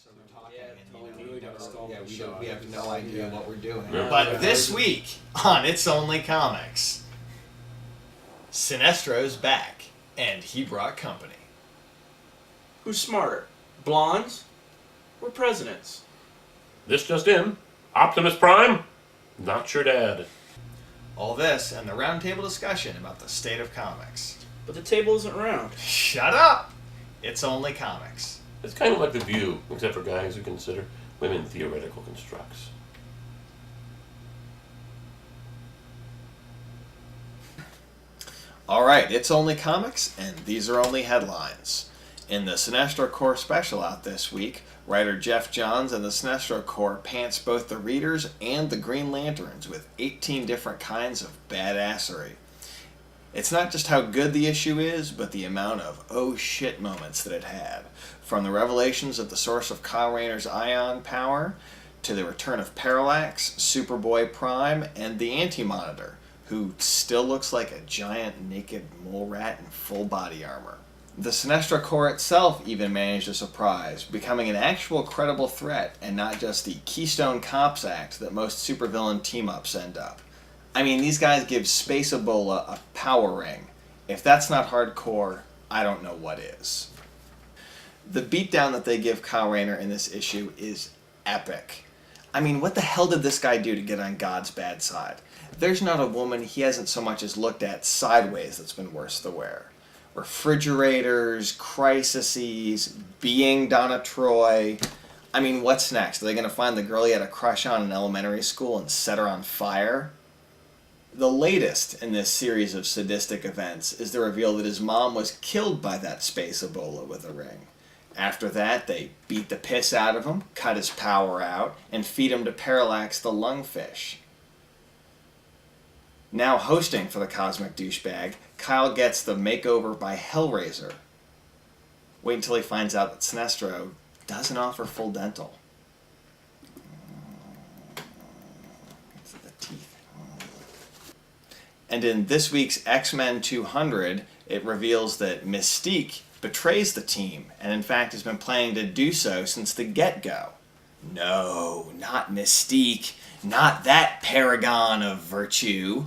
so we're talking, Yeah, and totally we gotta don't, stall yeah, the we show. don't, we have no idea what we're doing. Yeah. But this week on It's Only Comics, Sinestro's back, and he brought company. Who's smarter, blondes or presidents? This just in. Optimus Prime? Not your dad. All this and the roundtable discussion about the state of comics. But the table isn't round. Shut up! It's Only Comics. It's kind of like The View, except for guys who consider women theoretical constructs. Alright, it's Only Comics, and these are only headlines. In the Sinestro Corps special out this week, writer Jeff Johns and the Sinestro Corps pants both the readers and the Green Lanterns with 18 different kinds of badassery. It's not just how good the issue is, but the amount of oh shit moments that it had. From the revelations of the source of Kyle Rayner's ion power, to the return of Parallax, Superboy Prime, and the Anti-Monitor, who still looks like a giant naked mole rat in full body armor. The Sinestro Corps itself even managed a surprise, becoming an actual credible threat and not just the Keystone Cops Act that most supervillain team-ups end up. I mean, these guys give Space Ebola a power ring. If that's not hardcore, I don't know what is. The beatdown that they give Kyle Rayner in this issue is epic. I mean, what the hell did this guy do to get on God's bad side? There's not a woman he hasn't so much as looked at sideways that's been worse to wear. Refrigerators, crises, being Donna Troy. I mean, what's next? Are they going to find the girl he had a crush on in elementary school and set her on fire? The latest in this series of sadistic events is the reveal that his mom was killed by that Space Ebola with a ring. After that, they beat the piss out of him, cut his power out, and feed him to Parallax the lungfish. Now hosting for the Cosmic Douchebag, Kyle gets the makeover by Hellraiser. Wait until he finds out that Sinestro doesn't offer full dental. The teeth. And in this week's X-Men 200, it reveals that Mystique betrays the team, and in fact has been planning to do so since the get-go. No, not Mystique. Not that paragon of virtue.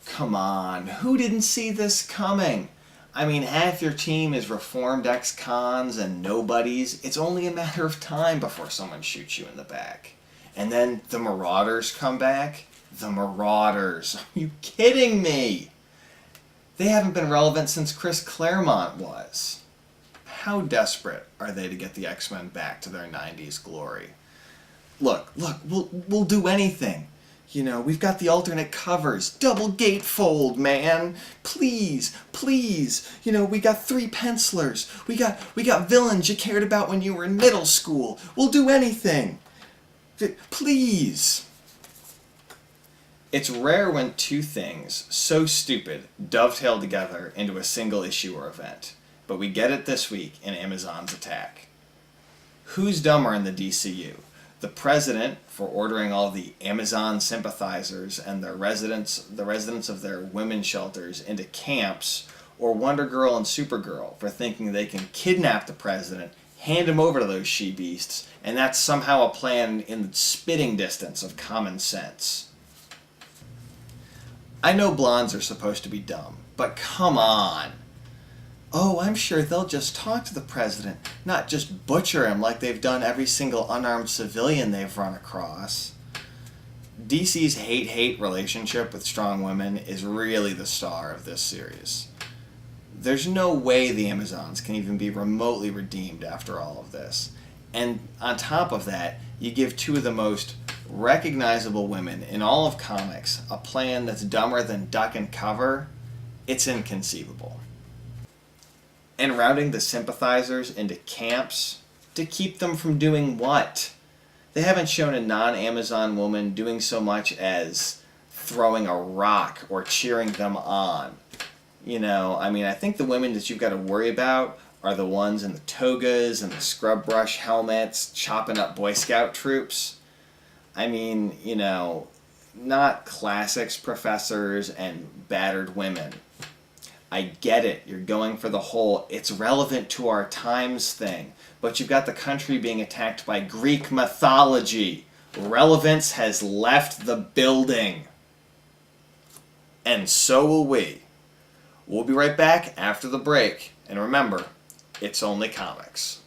Come on, who didn't see this coming? I mean, half your team is reformed ex-cons and nobodies. It's only a matter of time before someone shoots you in the back. And then the Marauders come back? The Marauders. Are you kidding me? They haven't been relevant since Chris Claremont was. How desperate are they to get the X-Men back to their 90s glory? Look, we'll do anything. You know, we've got the alternate covers. Double gatefold, man. Please. You know, we got 3 pencilers. We got villains you cared about when you were in middle school. We'll do anything. Please. It's rare when 2 things so stupid dovetail together into a single issue or event. But we get it this week in Amazon's Attack. Who's dumber in the DCU? The president for ordering all the Amazon sympathizers and the residents of their women's shelters into camps, or Wonder Girl and Supergirl for thinking they can kidnap the president, hand him over to those she-beasts, and that's somehow a plan in the spitting distance of common sense. I know blondes are supposed to be dumb, but come on. Oh, I'm sure they'll just talk to the president, not just butcher him like they've done every single unarmed civilian they've run across. DC's hate-hate relationship with strong women is really the star of this series. There's no way the Amazons can even be remotely redeemed after all of this. And on top of that, you give 2 of the most recognizable women in all of comics a plan that's dumber than duck and cover. It's inconceivable. And routing the sympathizers into camps to keep them from doing what? They haven't shown a non-Amazon woman doing so much as throwing a rock or cheering them on. You know, I mean, I think the women that you've got to worry about are the ones in the togas and the scrub brush helmets chopping up Boy Scout troops. I mean, you know, not classics professors and battered women. I get it. You're going for the whole, it's relevant to our times thing. But you've got the country being attacked by Greek mythology. Relevance has left the building. And so will we. We'll be right back after the break. And remember, it's only comics.